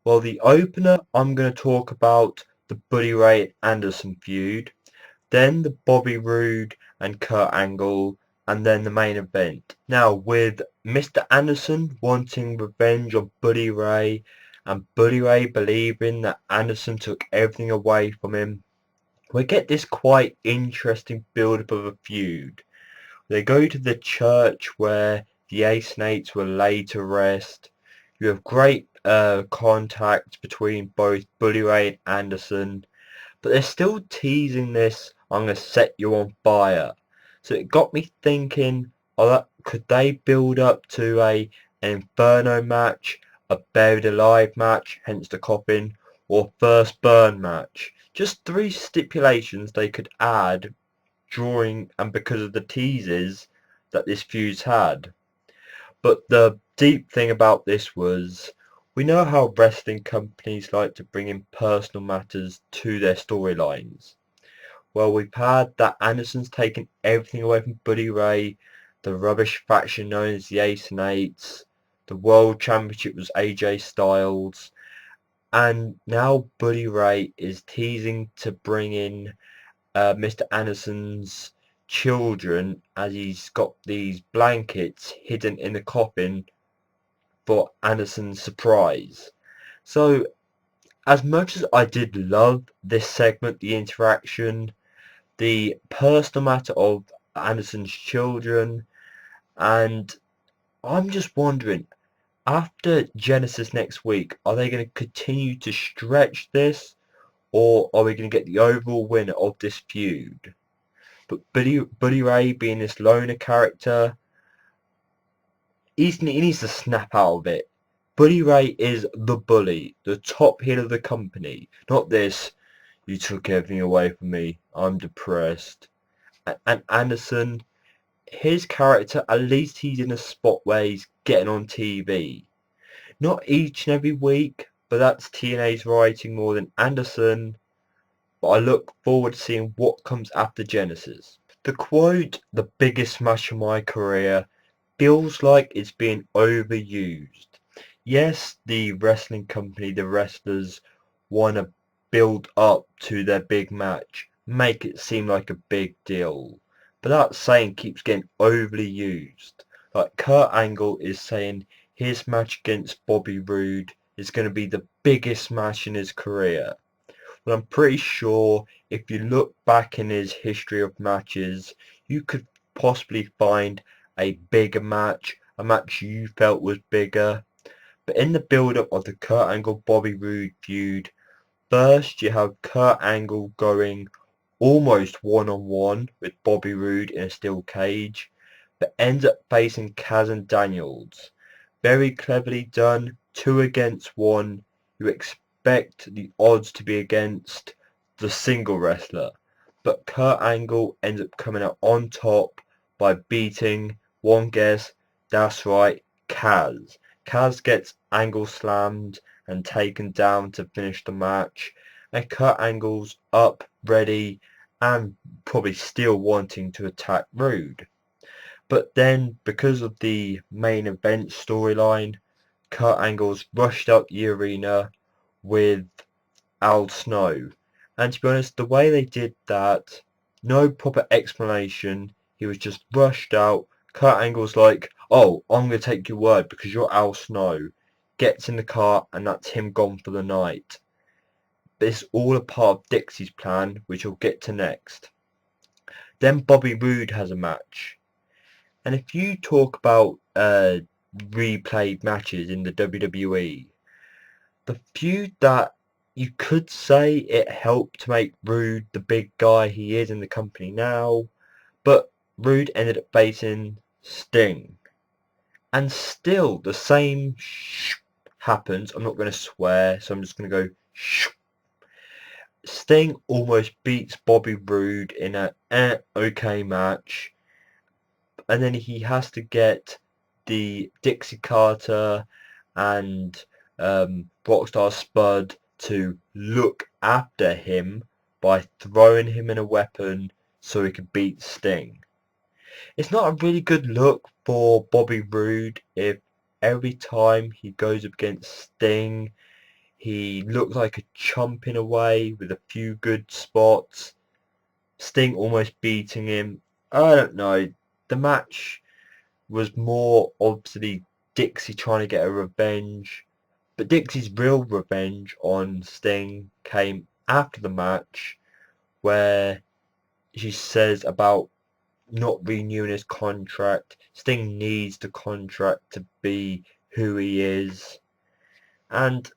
Well, the opener, I'm going to talk about the Butyrate Anderson feud, then the Bobby Roode and Kurt Angle, and then the main event. Now, with Mr. Anderson wanting revenge on Buddy Ray, and Buddy Ray believing that Anderson took everything away from him, we get this quite interesting build-up of a feud. They go to the church where the Ace and Eights were laid to rest. You have great contact between both Bully Ray and Anderson, but they're still teasing this, I'm going to set you on fire. So it got me thinking, could they build up to an Inferno match, a Buried Alive match, hence the coffin, or first burn match? Just three stipulations they could add during and because of the teases that this feud's had. But the deep thing about this was, we know how wrestling companies like to bring in personal matters to their storylines. Well, we've had that Anderson's taken everything away from Buddy Ray, the rubbish faction known as the Ace and Eights, the World Championship was AJ Styles, and now Buddy Ray is teasing to bring in Mr. Anderson's children, as he's got these blankets hidden in the coffin for Anderson's surprise. So, as much as I did love this segment, the interaction, the personal matter of Anderson's children, and I'm just wondering, after Genesis next week, are they going to continue to stretch this, or are we going to get the overall winner of this feud? But Buddy Ray being this loner character, he needs to snap out of it. Buddy Ray is the bully, the top heel of the company. Not this, you took everything away from me, I'm depressed. And Anderson, his character, at least he's in a spot where he's getting on TV. Not each and every week, but that's TNA's writing more than Anderson. But I look forward to seeing what comes after Genesis. The quote, the biggest match of my career, feels like it's being overused. Yes, the wrestling company, the wrestlers, want to build up to their big match, make it seem like a big deal. But that saying keeps getting overly used. Like Kurt Angle is saying his match against Bobby Roode is going to be the biggest match in his career. But I'm pretty sure if you look back in his history of matches, you could possibly find a bigger match, a match you felt was bigger. But in the build-up of the Kurt Angle-Bobby Roode feud, first you have Kurt Angle going almost one-on-one with Bobby Roode in a steel cage, but ends up facing Kaz and Daniels. Very cleverly done, 2 against 1. You expect the odds to be against the single wrestler, but Kurt Angle ends up coming out on top by beating, one guess, that's right, Kaz. Kaz gets Angle slammed and taken down to finish the match, and Kurt Angle's up, ready, and probably still wanting to attack Roode. But then, because of the main event storyline, Kurt Angle's rushed out the arena with Al Snow. And to be honest, the way they did that, no proper explanation. He was just rushed out. Kurt Angle's like, oh, I'm going to take your word because you're Al Snow. Gets in the car and that's him gone for the night. But it's all a part of Dixie's plan, which we'll get to next. Then Bobby Roode has a match. And if you talk about replayed matches in the WWE, the feud that you could say it helped to make Roode the big guy he is in the company now, but Roode ended up facing Sting. And still the same happens. I'm not going to swear, so I'm just going to go Sting almost beats Bobby Roode in a okay match, and then he has to get the Dixie Carter and Rockstar Spud to look after him by throwing him in a weapon so he could beat Sting. It's not a really good look for Bobby Roode if every time he goes up against Sting, He looked like a chump in a way with a few good spots. Sting almost beating him. I don't know. The match was more obviously Dixie trying to get a revenge. But Dixie's real revenge on Sting came after the match, where she says about not renewing his contract. Sting needs the contract to be who he is. And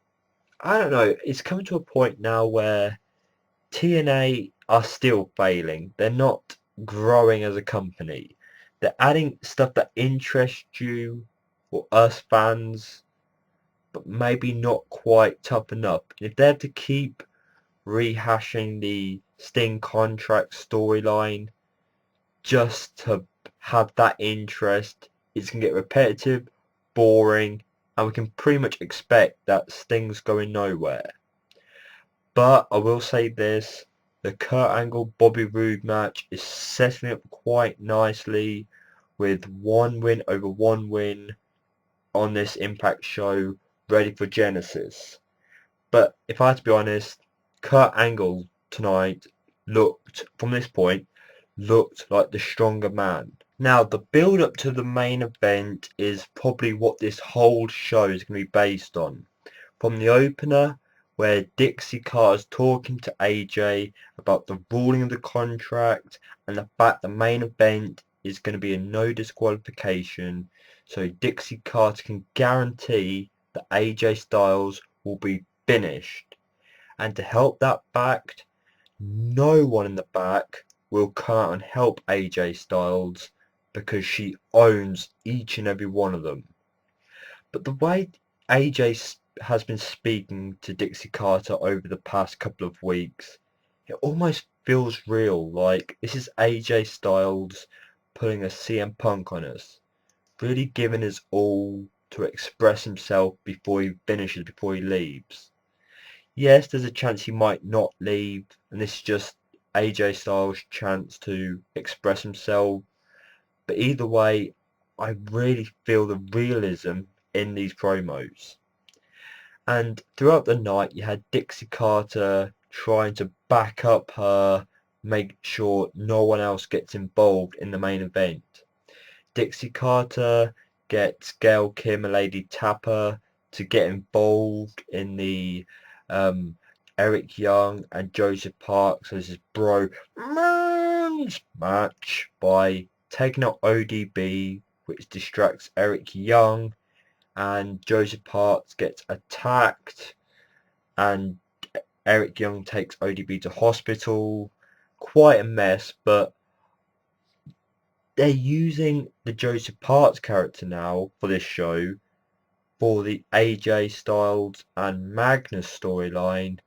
I don't know, it's coming to a point now where TNA are still failing. They're not growing as a company. They're adding stuff that interests you or us fans, but maybe not quite tough enough. If they're to keep rehashing the Sting contract storyline just to have that interest, it's going to get repetitive, boring, and we can pretty much expect that Sting's going nowhere. But I will say this, the Kurt Angle-Bobby Roode match is setting up quite nicely with one win over one win on this Impact show ready for Genesis. But if I had to be honest, Kurt Angle tonight from this point, looked like the stronger man. Now, the build up to the main event is probably what this whole show is going to be based on. From the opener, where Dixie Carter's talking to AJ about the ruling of the contract and the fact the main event is going to be a no disqualification, so Dixie Carter can guarantee that AJ Styles will be finished. And to help that fact, no one in the back will come out and help AJ Styles because she owns each and every one of them. But the way AJ has been speaking to Dixie Carter over the past couple of weeks, it almost feels real. Like this is AJ Styles putting a CM Punk on us, really giving his all to express himself before he finishes, before he leaves. Yes, there's a chance he might not leave, and this is just AJ Styles' chance to express himself. But either way, I really feel the realism in these promos. And throughout the night, you had Dixie Carter trying to back up her, make sure no one else gets involved in the main event. Dixie Carter gets Gail Kim and Lady Tapper to get involved in the Eric Young and Joseph Parks versus Bro Man's match by taking out ODB, which distracts Eric Young, and Joseph Parks gets attacked, and Eric Young takes ODB to hospital. Quite a mess, but they're using the Joseph Parks character now for this show for the AJ Styles and Magnus storyline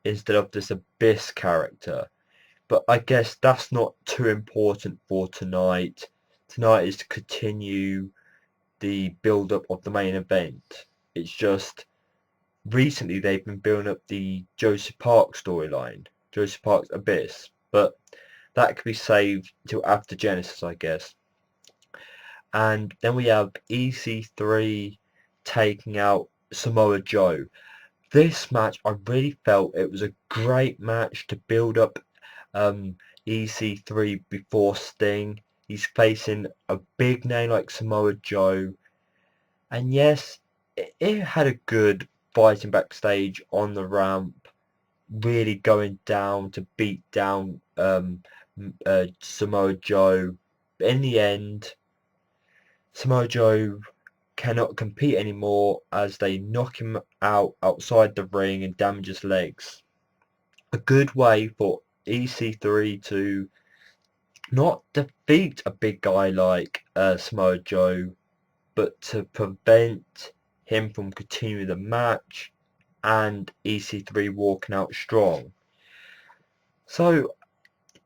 instead of this Abyss character. But I guess that's not too important for tonight. Tonight is to continue the build-up of the main event. It's just recently they've been building up the Joseph Parks storyline, Joseph Parks Abyss, but that could be saved till after Genesis, I guess. And then we have EC3 taking out Samoa Joe. This match, I really felt it was a great match to build up EC3 before Sting. He's facing a big name like Samoa Joe. And yes, it had a good fighting backstage on the ramp, really going down to beat down Samoa Joe. But in the end, Samoa Joe cannot compete anymore as they knock him out outside the ring and damage his legs. A good way for EC3 to not defeat a big guy like Samoa Joe, but to prevent him from continuing the match and EC3 walking out strong. So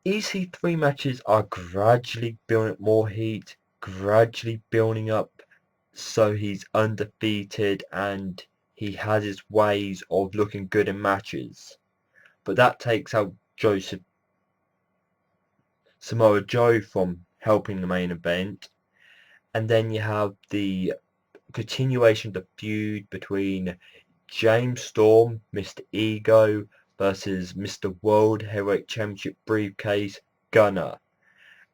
EC3 matches are gradually building up more heat, gradually building up so he's undefeated and he has his ways of looking good in matches. But that takes out Samoa Joe from helping the main event. And then you have the continuation of the feud between James Storm, Mr. Ego, versus Mr. World Heavyweight Championship briefcase, Gunner.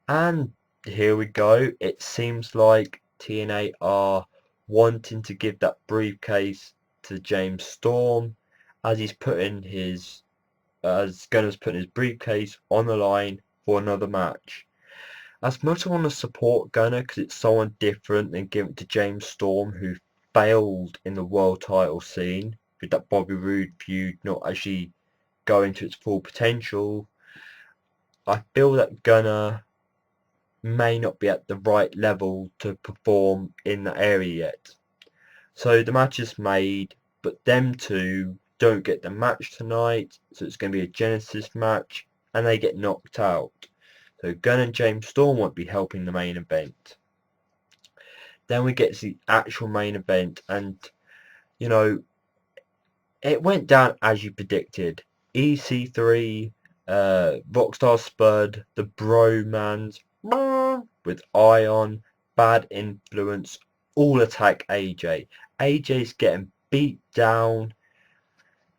And here we go. It seems like TNA are wanting to give that briefcase to James Storm as Gunner's putting his briefcase on the line for another match. As much as I want to support Gunner because it's someone different than giving it to James Storm, who failed in the world title scene with that Bobby Roode feud not actually going to its full potential, I feel that Gunner may not be at the right level to perform in that area yet. So the match is made, but them two don't get the match tonight, so it's going to be a Genesis match, and they get knocked out. So Gunn and James Storm won't be helping the main event. Then we get to the actual main event, and you know, it went down as you predicted. EC3, Rockstar Spud, the Bromans, with Ion, Bad Influence, all attack AJ. AJ's getting beat down,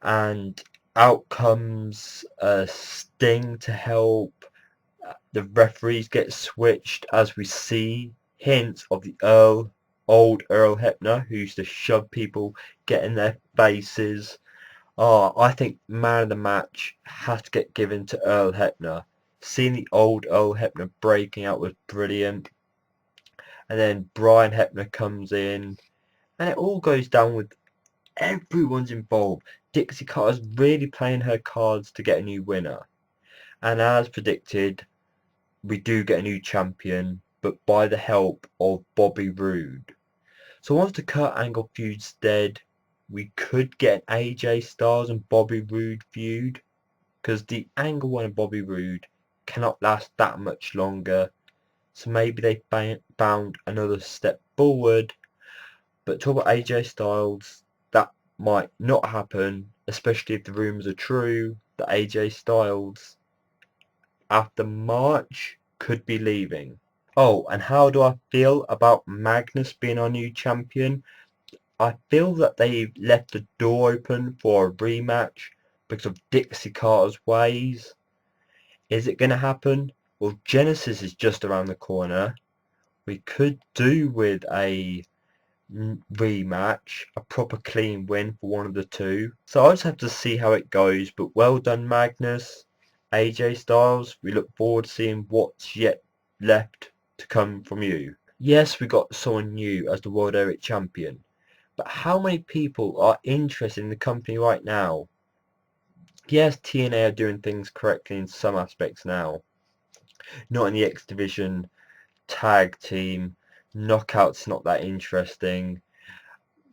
and out comes Sting to help. The referees get switched as we see hints of the old Earl Hebner, who used to shove people, get in their faces. I think man of the match has to get given to Earl Hebner. Seeing the old Earl Hebner breaking out was brilliant. And then Brian Hebner comes in, and it all goes down with everyone's involved. Dixie Carter's really playing her cards to get a new winner. And as predicted, we do get a new champion, but by the help of Bobby Roode. So once the Kurt Angle feud's dead, we could get an AJ Styles and Bobby Roode feud, because the Angle one and Bobby Roode cannot last that much longer. So maybe they found another step forward. But talk about AJ Styles, that might not happen, especially if the rumours are true that AJ Styles, after March, could be leaving. Oh, and how do I feel about Magnus being our new champion? I feel that they've left the door open for a rematch because of Dixie Carter's ways. Is it going to happen? Well, Genesis is just around the corner. We could do with a rematch, a proper clean win for one of the two. So I'll just have to see how it goes. But well done, Magnus. AJ Styles, we look forward to seeing what's yet left to come from you. Yes, we got someone new as the World Heavyweight Champion. But how many people are interested in the company right now? Yes, TNA are doing things correctly in some aspects now. Not in the X Division tag team. Knockout's not that interesting.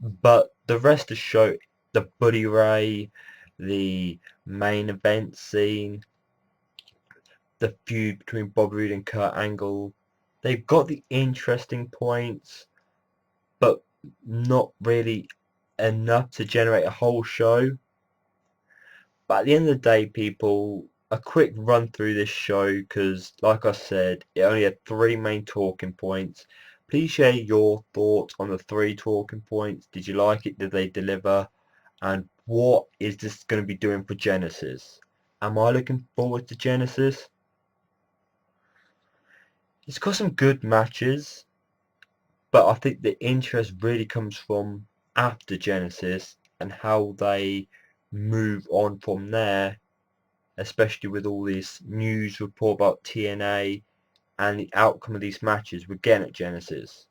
But the rest of the show, the Butyrate, the main event scene, the feud between Bobby Roode and Kurt Angle, they've got the interesting points, but not really enough to generate a whole show. But at the end of the day, people, a quick run through this show, because like I said, it only had 3 main talking points. Please share your thoughts on the 3 talking points. Did you like it? Did they deliver? And what is this going to be doing for Genesis? Am I looking forward to Genesis? It's got some good matches, but I think the interest really comes from after Genesis and how they move on from there, especially with all this news report about TNA and the outcome of these matches we're getting at Genesis.